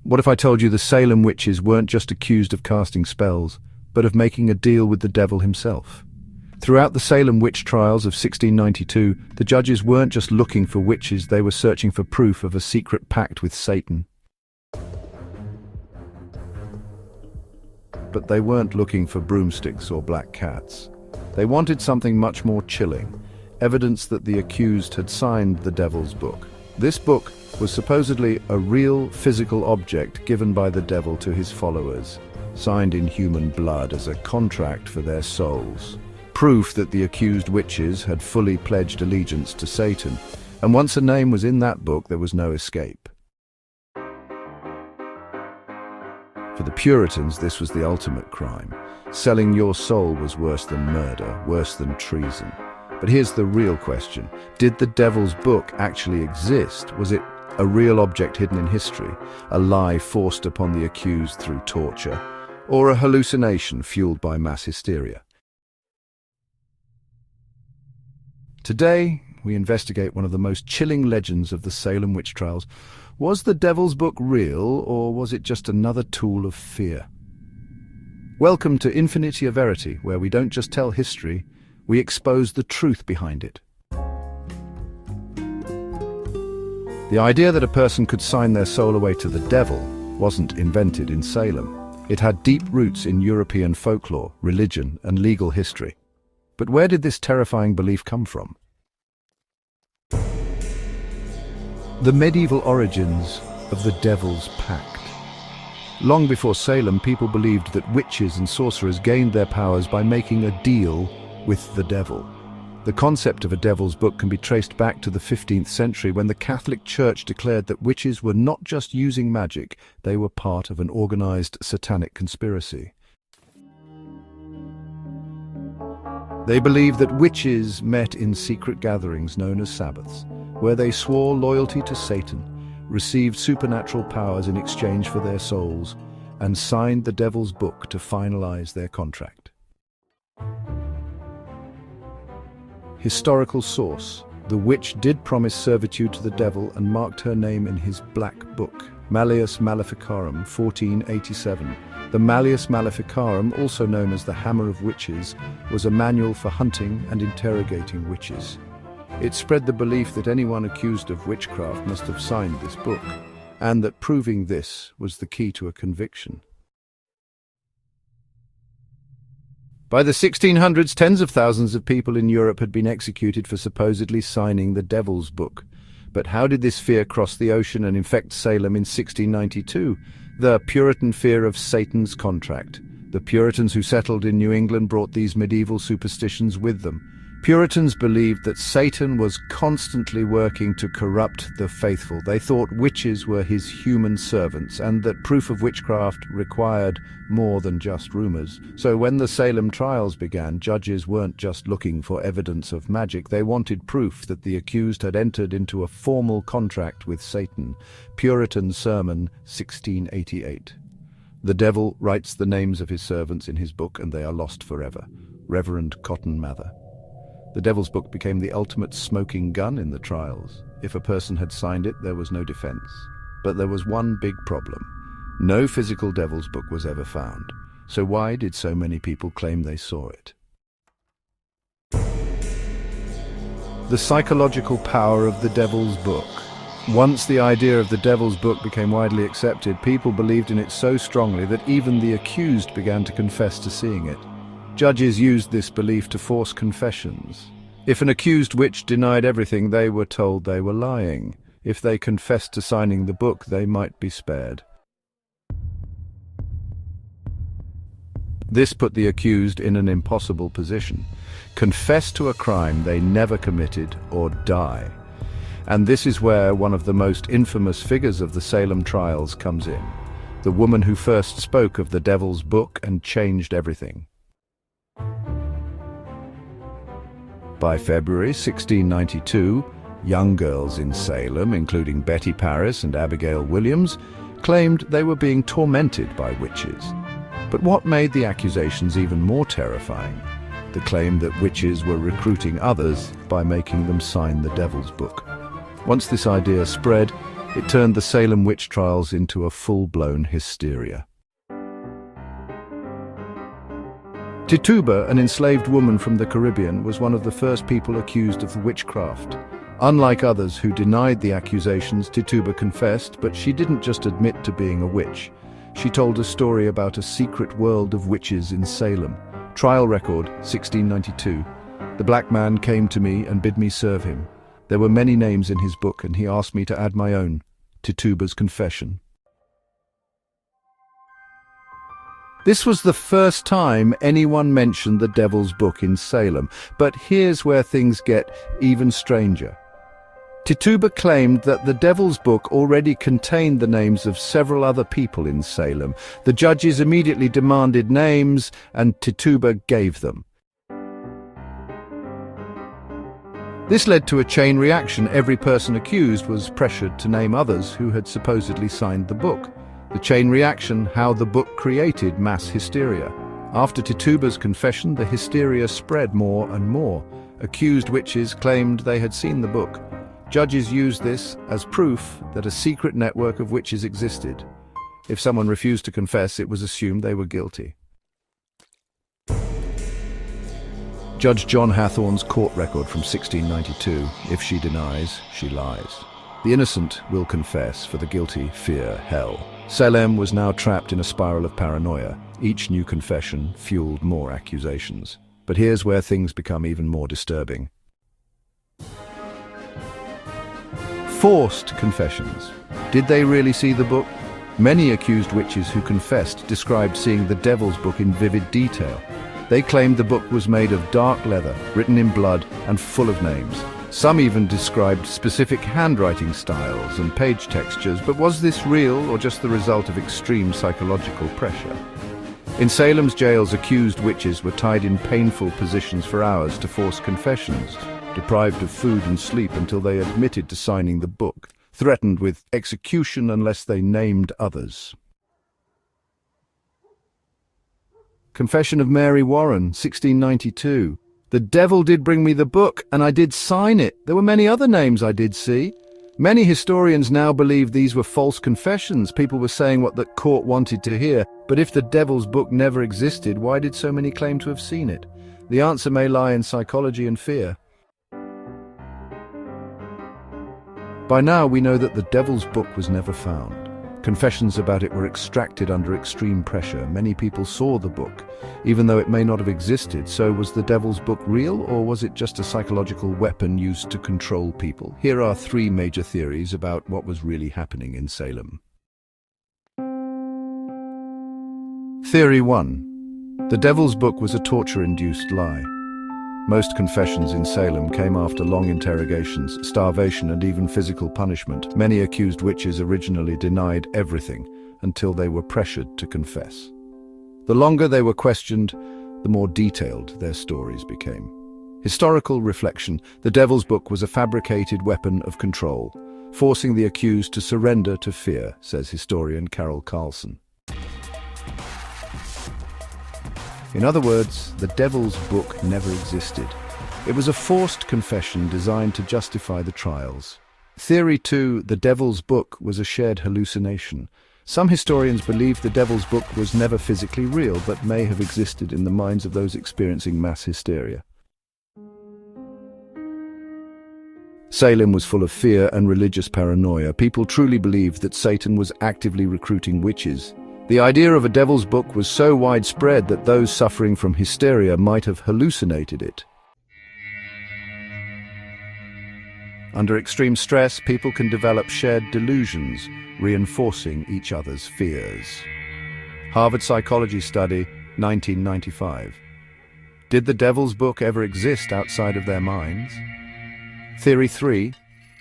What if I told you the Salem witches weren't just accused of casting spells, but of making a deal with the devil himself? Throughout the Salem Witch Trials of 1692, the judges weren't just looking for witches, they were searching for proof of a secret pact with Satan. But they weren't looking for broomsticks or black cats. They wanted something much more chilling, evidence that the accused had signed the devil's book. This book was supposedly a real physical object given by the devil to his followers, signed in human blood as a contract for their souls. Proof that the accused witches had fully pledged allegiance to Satan, and once a name was in that book, there was no escape. For the Puritans, this was the ultimate crime. Selling your soul was worse than murder, worse than treason. But here's the real question. Did the devil's book actually exist? Was it a real object hidden in history, a lie forced upon the accused through torture, or a hallucination fueled by mass hysteria? Today, we investigate one of the most chilling legends of the Salem Witch Trials. Was the devil's book real, or was it just another tool of fear? Welcome to Infinitia, Verity, where we don't just tell history, we expose the truth behind it. The idea that a person could sign their soul away to the devil wasn't invented in Salem. It had deep roots in European folklore, religion, and legal history. But where did this terrifying belief come from? The medieval origins of the devil's pact. Long before Salem, people believed that witches and sorcerers gained their powers by making a deal with the devil. The concept of a devil's book can be traced back to the 15th century when the Catholic Church declared that witches were not just using magic, they were part of an organized satanic conspiracy. They believed that witches met in secret gatherings known as Sabbaths, where they swore loyalty to Satan, received supernatural powers in exchange for their souls, and signed the devil's book to finalize their contract. Historical source. The witch did promise servitude to the devil and marked her name in his black book, Malleus Maleficarum, 1487. The Malleus Maleficarum, also known as the Hammer of Witches, was a manual for hunting and interrogating witches. It spread the belief that anyone accused of witchcraft must have signed this book, and that proving this was the key to a conviction. By the 1600s, tens of thousands of people in Europe had been executed for supposedly signing the devil's book. But how did this fear cross the ocean and infect Salem in 1692? The Puritan fear of Satan's contract. The Puritans who settled in New England brought these medieval superstitions with them. Puritans believed that Satan was constantly working to corrupt the faithful. They thought witches were his human servants, and that proof of witchcraft required more than just rumors. So when the Salem trials began, judges weren't just looking for evidence of magic, they wanted proof that the accused had entered into a formal contract with Satan. Puritan Sermon, 1688. The devil writes the names of his servants in his book, and they are lost forever. Reverend Cotton Mather. The devil's book became the ultimate smoking gun in the trials. If a person had signed it, there was no defense. But there was one big problem. No physical devil's book was ever found. So why did so many people claim they saw it? The psychological power of the devil's book. Once the idea of the devil's book became widely accepted, people believed in it so strongly that even the accused began to confess to seeing it. Judges used this belief to force confessions. If an accused witch denied everything, they were told they were lying. If they confessed to signing the book, they might be spared. This put the accused in an impossible position. Confess to a crime they never committed or die. And this is where one of the most infamous figures of the Salem trials comes in. The woman who first spoke of the devil's book and changed everything. By February 1692, young girls in Salem, including Betty Paris and Abigail Williams, claimed they were being tormented by witches. But what made the accusations even more terrifying? The claim that witches were recruiting others by making them sign the devil's book. Once this idea spread, It turned the Salem Witch Trials into a full-blown hysteria. Tituba, an enslaved woman from the Caribbean, was one of the first people accused of witchcraft. Unlike others who denied the accusations, Tituba confessed, but she didn't just admit to being a witch. She told a story about a secret world of witches in Salem. Trial record, 1692. The black man came to me and bid me serve him. There were many names in his book, and he asked me to add my own, Tituba's confession. This was the first time anyone mentioned the Devil's Book in Salem, but here's where things get even stranger. Tituba claimed that the Devil's Book already contained the names of several other people in Salem. The judges immediately demanded names, and Tituba gave them. This led to a chain reaction. Every person accused was pressured to name others who had supposedly signed the book. The chain reaction, how the book created mass hysteria. After Tituba's confession, the hysteria spread more and more. Accused witches claimed they had seen the book. Judges used this as proof that a secret network of witches existed. If someone refused to confess, it was assumed they were guilty. Judge John Hathorne's court record from 1692, if she denies, she lies. The innocent will confess, for the guilty fear hell. Salem was now trapped in a spiral of paranoia. Each new confession fueled more accusations. But here's where things become even more disturbing. Forced confessions. Did they really see the book? Many accused witches who confessed described seeing the Devil's Book in vivid detail. They claimed the book was made of dark leather, written in blood, and full of names. Some even described specific handwriting styles and page textures, but was this real or just the result of extreme psychological pressure? In Salem's jails, accused witches were tied in painful positions for hours to force confessions, deprived of food and sleep until they admitted to signing the book, threatened with execution unless they named others. Confession of Mary Warren, 1692. The devil did bring me the book, and I did sign it. There were many other names I did see. Many historians now believe these were false confessions. People were saying what the court wanted to hear. But if the Devil's Book never existed, why did so many claim to have seen it? The answer may lie in psychology and fear. By now we know that the Devil's Book was never found. Confessions about it were extracted under extreme pressure. Many people saw the book, even though it may not have existed. So was the Devil's Book real, or was it just a psychological weapon used to control people? Here are three major theories about what was really happening in Salem. Theory 1. The Devil's Book was a torture-induced lie. Most confessions in Salem came after long interrogations, starvation, and even physical punishment. Many accused witches originally denied everything until they were pressured to confess. The longer they were questioned, the more detailed their stories became. Historical reflection. The Devil's Book was a fabricated weapon of control, forcing the accused to surrender to fear, says historian Carol Carlson. In other words, the Devil's Book never existed. It was a forced confession designed to justify the trials. Theory 2, the Devil's Book was a shared hallucination. Some historians believe the Devil's Book was never physically real, but may have existed in the minds of those experiencing mass hysteria. Salem was full of fear and religious paranoia. People truly believed that Satan was actively recruiting witches. The idea of a Devil's Book was so widespread that those suffering from hysteria might have hallucinated it. Under extreme stress, people can develop shared delusions, reinforcing each other's fears. Harvard Psychology Study, 1995. Did the Devil's Book ever exist outside of their minds? Theory 3.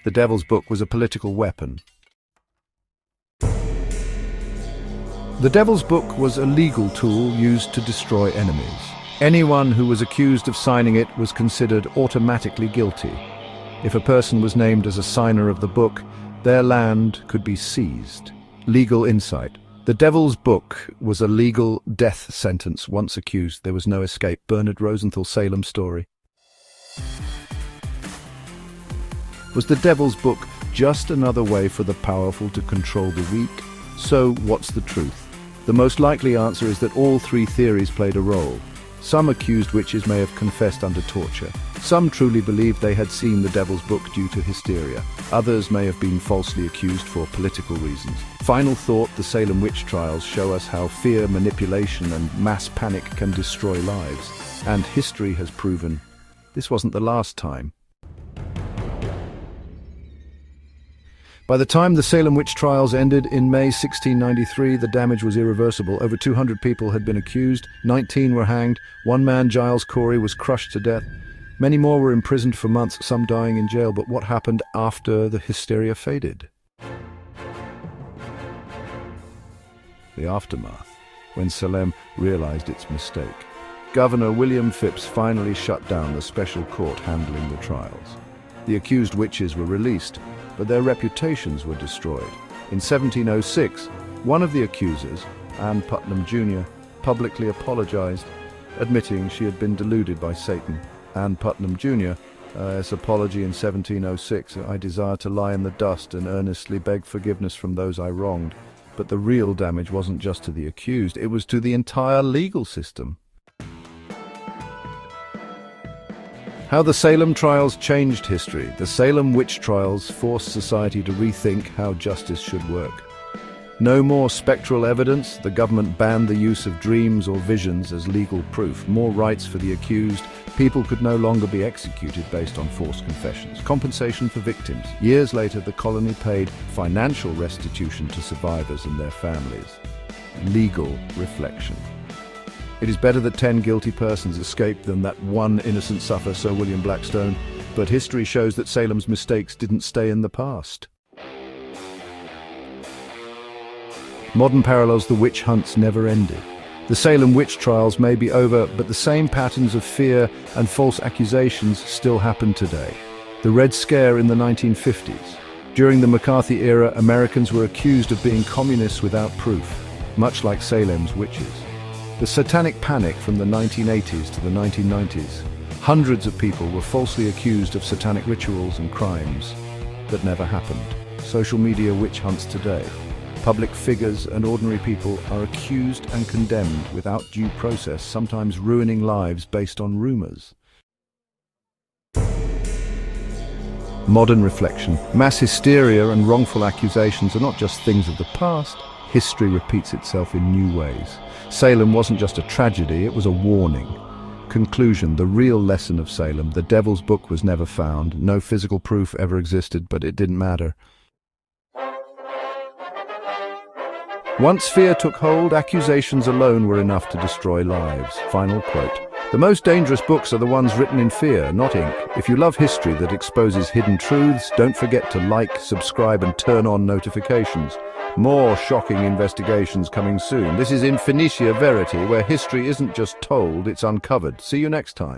The Devil's Book was a political weapon. The Devil's Book was a legal tool used to destroy enemies. Anyone who was accused of signing it was considered automatically guilty. If a person was named as a signer of the book, their land could be seized. Legal insight. The Devil's Book was a legal death sentence. Once accused, there was no escape. Bernard Rosenthal, Salem story. Was the Devil's Book just another way for the powerful to control the weak. So, what's the truth? The most likely answer is that all three theories played a role. Some accused witches may have confessed under torture. Some truly believed they had seen the devil's book due to hysteria. Others may have been falsely accused for political reasons. Final thought, the Salem Witch Trials show us how fear, manipulation, and mass panic can destroy lives. And history has proven this wasn't the last time. By the time the Salem Witch Trials ended in May 1693, the damage was irreversible. Over 200 people had been accused, 19 were hanged, one man, Giles Corey, was crushed to death. Many more were imprisoned for months, some dying in jail. But what happened after the hysteria faded? The aftermath, when Salem realized its mistake. Governor William Phipps finally shut down the special court handling the trials. The accused witches were released, but their reputations were destroyed. In 1706, one of the accusers, Anne Putnam Jr., publicly apologized, admitting she had been deluded by Satan. Anne Putnam Jr., his apology in 1706, "I desire to lie in the dust and earnestly beg forgiveness from those I wronged." But the real damage wasn't just to the accused, it was to the entire legal system. How the Salem trials changed history. The Salem Witch Trials forced society to rethink how justice should work. No more spectral evidence. The government banned the use of dreams or visions as legal proof. More rights for the accused. People could no longer be executed based on false confessions. Compensation for victims. Years later, the colony paid financial restitution to survivors and their families. Legal reflection. It is better that 10 guilty persons escape than that one innocent suffer, Sir William Blackstone. But history shows that Salem's mistakes didn't stay in the past. Modern parallels, the witch hunts never ended. The Salem witch trials may be over, but the same patterns of fear and false accusations still happen today. The Red Scare in the 1950s. During the McCarthy era, Americans were accused of being communists without proof, much like Salem's witches. The Satanic Panic from the 1980s to the 1990s. Hundreds of people were falsely accused of satanic rituals and crimes that never happened. Social media witch hunts today. Public figures and ordinary people are accused and condemned without due process, sometimes ruining lives based on rumors. Modern reflection. Mass hysteria and wrongful accusations are not just things of the past. History repeats itself in new ways. Salem wasn't just a tragedy, it was a warning. Conclusion, the real lesson of Salem, the devil's book was never found. No physical proof ever existed, but it didn't matter. Once fear took hold, accusations alone were enough to destroy lives. Final quote. The most dangerous books are the ones written in fear, not ink. If you love history that exposes hidden truths, don't forget to like, subscribe, and turn on notifications. More shocking investigations coming soon. This is Infinitia, Verity, where history isn't just told, it's uncovered. See you next time.